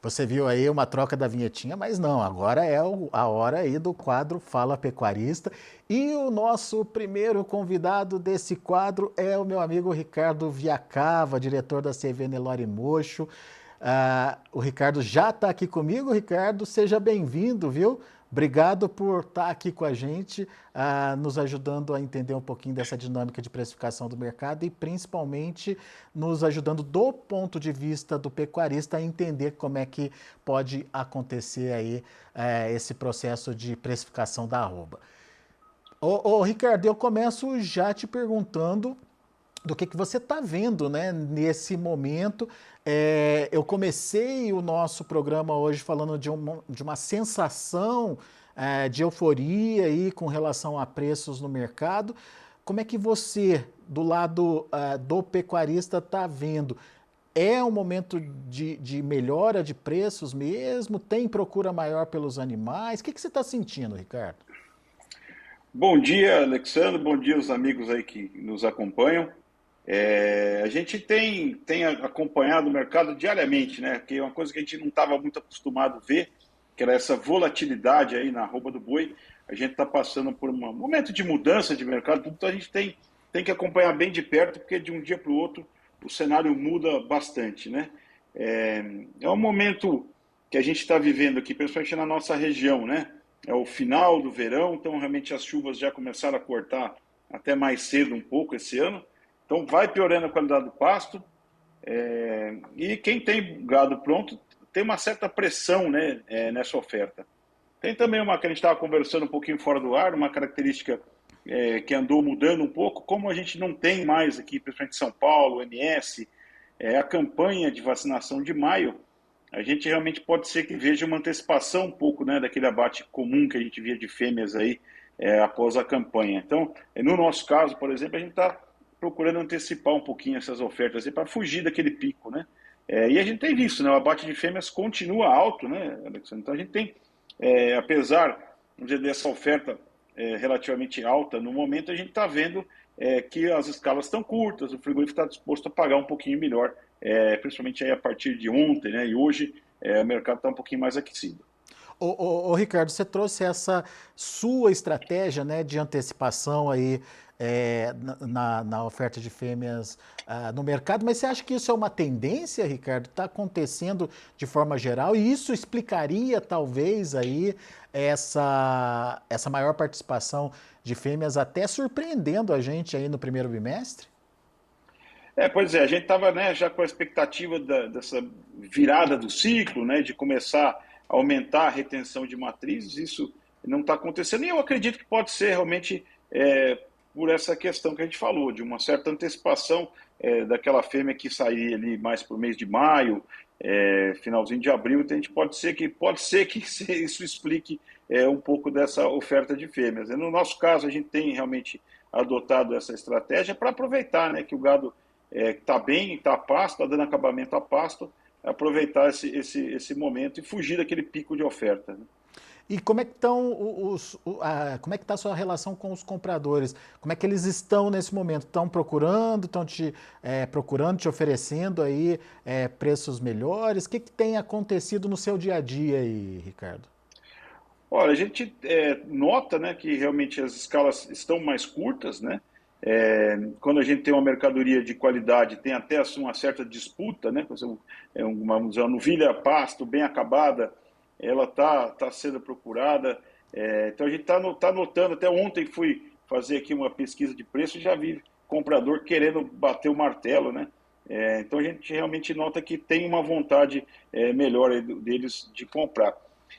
Você viu aí uma troca da vinhetinha, mas não, agora é a hora aí do quadro Fala Pecuarista. E o nosso primeiro convidado desse quadro é o meu amigo Ricardo Viacava, diretor da CV Nelore Mocho. O Ricardo já está aqui comigo. Ricardo, seja bem-vindo, viu? Obrigado por estar aqui com a gente, nos ajudando a entender um pouquinho dessa dinâmica de precificação do mercado e principalmente nos ajudando do ponto de vista do pecuarista a entender como é que pode acontecer aí esse processo de precificação da arroba. Ricardo, eu começo já te perguntando do que você está vendo, né, nesse momento. Eu comecei o nosso programa hoje falando de uma sensação de euforia aí com relação a preços no mercado. Como é que você, do lado do pecuarista, está vendo? É um momento de melhora de preços mesmo? Tem procura maior pelos animais? O que você está sentindo, Ricardo? Bom dia, Alexandre. Bom dia aos amigos aí que nos acompanham. A gente tem acompanhado o mercado diariamente, né? Que é uma coisa que a gente não estava muito acostumado a ver, que era essa volatilidade aí na arroba do boi. A gente está passando por um momento de mudança de mercado, então a gente tem que acompanhar bem de perto, porque de um dia para o outro o cenário muda bastante, né? É um momento que a gente está vivendo aqui, principalmente na nossa região, né? É o final do verão, então realmente as chuvas já começaram a cortar até mais cedo um pouco esse ano. Então vai piorando a qualidade do pasto. E quem tem gado pronto tem uma certa pressão, né, nessa oferta. Tem também uma que a gente estava conversando um pouquinho fora do ar, uma característica que andou mudando um pouco, como a gente não tem mais aqui, principalmente em São Paulo, MS, a campanha de vacinação de maio, a gente realmente pode ser que veja uma antecipação um pouco, né, daquele abate comum que a gente via de fêmeas aí após a campanha. Então, no nosso caso, por exemplo, a gente está procurando antecipar um pouquinho essas ofertas para fugir daquele pico, né? E a gente tem visto, né, o abate de fêmeas continua alto, né, Alexandre? Então a gente tem, apesar, vamos dizer, dessa oferta relativamente alta, no momento a gente está vendo que as escalas estão curtas, o frigorífico está disposto a pagar um pouquinho melhor, principalmente aí a partir de ontem, né? E hoje o mercado está um pouquinho mais aquecido. Ricardo, você trouxe essa sua estratégia, né, de antecipação aí na oferta de fêmeas no mercado, mas você acha que isso é uma tendência, Ricardo? Está acontecendo de forma geral e isso explicaria talvez aí essa maior participação de fêmeas até surpreendendo a gente aí no primeiro bimestre? Pois é, a gente estava, né, já com a expectativa dessa virada do ciclo, né, de começar a aumentar a retenção de matrizes, isso não está acontecendo, e eu acredito que pode ser realmente por essa questão que a gente falou, de uma certa antecipação daquela fêmea que sairia ali mais para o mês de maio, finalzinho de abril, então a gente pode ser que isso explique um pouco dessa oferta de fêmeas. No nosso caso, a gente tem realmente adotado essa estratégia para aproveitar, né, que o gado está bem, está a pasto, está dando acabamento a pasto, aproveitar esse momento e fugir daquele pico de oferta, né? E como é que estão como é que está a sua relação com os compradores? Como é que eles estão nesse momento? Estão procurando, procurando, te oferecendo aí preços melhores? O que tem acontecido no seu dia a dia aí, Ricardo? Olha, a gente nota, né, que realmente as escalas estão mais curtas, né? Quando a gente tem uma mercadoria de qualidade, tem até assim, uma certa disputa, né? Por exemplo, vamos dizer, uma novilha pasto bem acabada, ela tá sendo procurada. Então a gente tá notando, até ontem fui fazer aqui uma pesquisa de preço e já vi comprador querendo bater o martelo, né? Então a gente realmente nota que tem uma vontade melhor aí deles de comprar.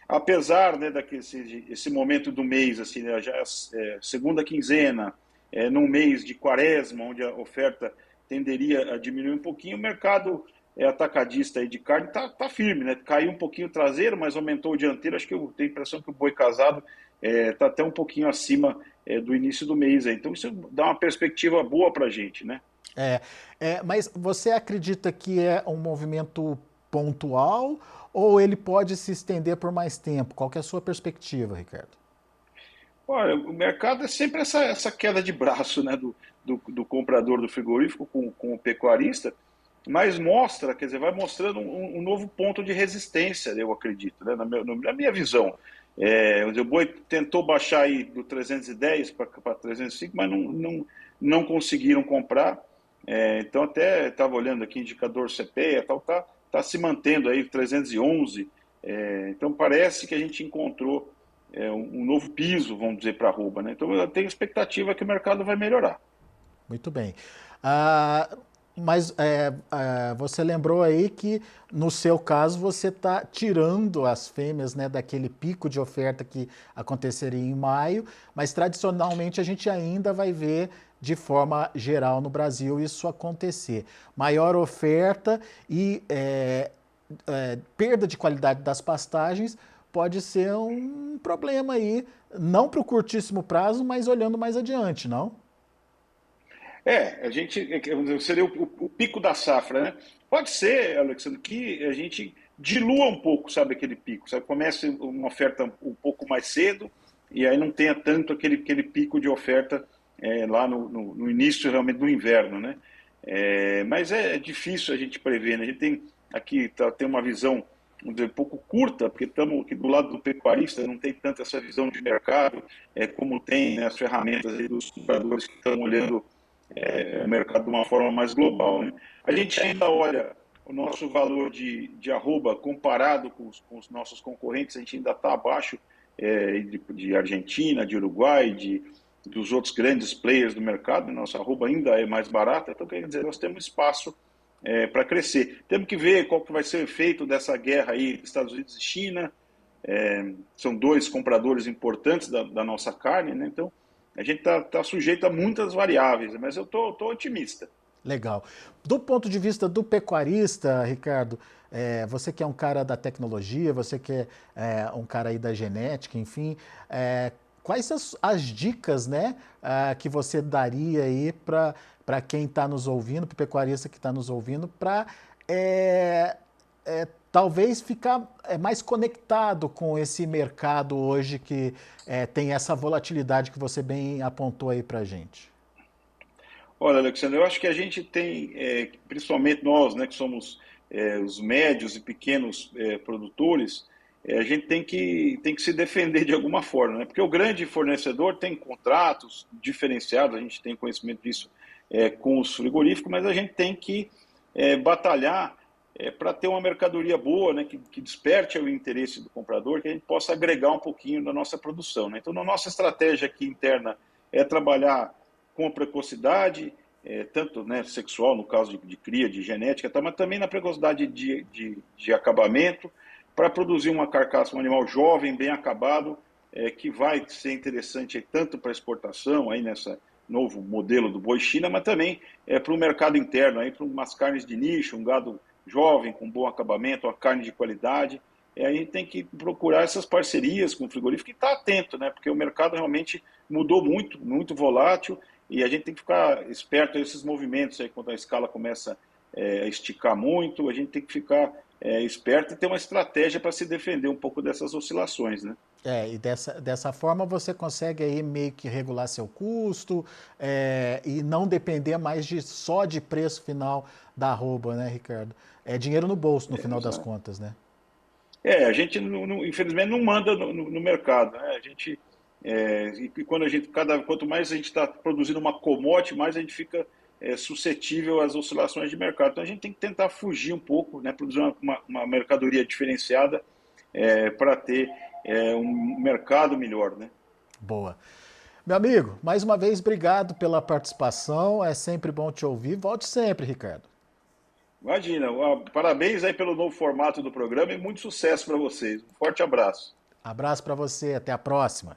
Apesar, né, esse momento do mês, assim, né, já segunda quinzena, num mês de quaresma, onde a oferta tenderia a diminuir um pouquinho, o mercado atacadista aí de carne tá firme, né? Caiu um pouquinho o traseiro, mas aumentou o dianteiro. Acho que eu tenho a impressão que o boi casado está até um pouquinho acima do início do mês. Aí. Então isso dá uma perspectiva boa para a gente, né? É, mas você acredita que é um movimento pontual ou ele pode se estender por mais tempo? Qual que é a sua perspectiva, Ricardo? Olha, o mercado é sempre essa queda de braço, né, do comprador do frigorífico com o pecuarista. mas mostra, quer dizer, vai mostrando um novo ponto de resistência, eu acredito, né, na minha visão. O boi tentou baixar aí do 310 para 305, mas não conseguiram comprar. Então, até estava olhando aqui, indicador CPEA, tal, tá se mantendo aí 311. Então, parece que a gente encontrou um novo piso, vamos dizer, para a arroba, né? Então, eu tenho expectativa que o mercado vai melhorar. Muito bem. Ah, mas você lembrou aí que, no seu caso, você está tirando as fêmeas, né, daquele pico de oferta que aconteceria em maio, mas tradicionalmente a gente ainda vai ver de forma geral no Brasil isso acontecer. Maior oferta e perda de qualidade das pastagens pode ser um problema aí, não para o curtíssimo prazo, mas olhando mais adiante, não? A gente seria o pico da safra, né? Pode ser, Alexandre, que a gente dilua um pouco, sabe, aquele pico, sabe? Comece uma oferta um pouco mais cedo e aí não tenha tanto aquele pico de oferta lá no início realmente do inverno, né? Mas é difícil a gente prever, né? A gente tem aqui tem uma visão vamos dizer, um pouco curta, porque estamos aqui do lado do pecuarista, não tem tanta essa visão de mercado como tem, né, as ferramentas aí dos compradores que estão olhando o mercado de uma forma mais global. Né? A gente ainda olha o nosso valor de arroba comparado com os nossos concorrentes, a gente ainda está abaixo de Argentina, de Uruguai, dos outros grandes players do mercado, nossa arroba ainda é mais barata, então quer dizer, nós temos espaço para crescer. Temos que ver qual que vai ser o efeito dessa guerra aí Estados Unidos e China, são dois compradores importantes da nossa carne, né? Então a gente tá sujeito a muitas variáveis, mas eu tô otimista. Legal. Do ponto de vista do pecuarista, Ricardo, você que é um cara da tecnologia, você que é um cara aí da genética, enfim, quais as dicas, né, que você daria aí para quem está nos ouvindo, para o pecuarista que está nos ouvindo, para talvez ficar mais conectado com esse mercado hoje que tem essa volatilidade que você bem apontou aí para a gente? Olha, Alexandre, eu acho que a gente tem, principalmente nós, né, que somos os médios e pequenos produtores, a gente tem que se defender de alguma forma, né? Porque o grande fornecedor tem contratos diferenciados, a gente tem conhecimento disso com os frigoríficos, mas a gente tem que batalhar para ter uma mercadoria boa, né, que desperte o interesse do comprador, que a gente possa agregar um pouquinho da nossa produção. Né? Então, a nossa estratégia aqui interna é trabalhar com a precocidade, tanto né, sexual, no caso de cria, de genética, tá, mas também na precocidade de acabamento, para produzir uma carcaça, um animal jovem, bem acabado, que vai ser interessante tanto para exportação, aí nessa novo modelo do boi China, mas também para o mercado interno, para umas carnes de nicho, um gado jovem, com bom acabamento, uma carne de qualidade. A gente tem que procurar essas parcerias com o frigorífico e estar atento, né? Porque o mercado realmente mudou muito, muito volátil, e a gente tem que ficar esperto a esses movimentos aí, quando a escala começa a esticar muito, a gente tem que ficar esperto e ter uma estratégia para se defender um pouco dessas oscilações, né? E dessa forma você consegue aí meio que regular seu custo e não depender mais só de preço final da arroba, né, Ricardo? É dinheiro no bolso no final das Exato. contas, né? A gente infelizmente não manda no mercado, né? A gente e quando quanto mais a gente está produzindo uma commodity, mais a gente fica suscetível às oscilações de mercado. Então a gente tem que tentar fugir um pouco, né? Produzir uma mercadoria diferenciada para ter um mercado melhor, né? Boa. Meu amigo, mais uma vez, obrigado pela participação. É sempre bom te ouvir. Volte sempre, Ricardo. Imagina, parabéns aí pelo novo formato do programa e muito sucesso para vocês. Um forte abraço. Abraço para você, até a próxima.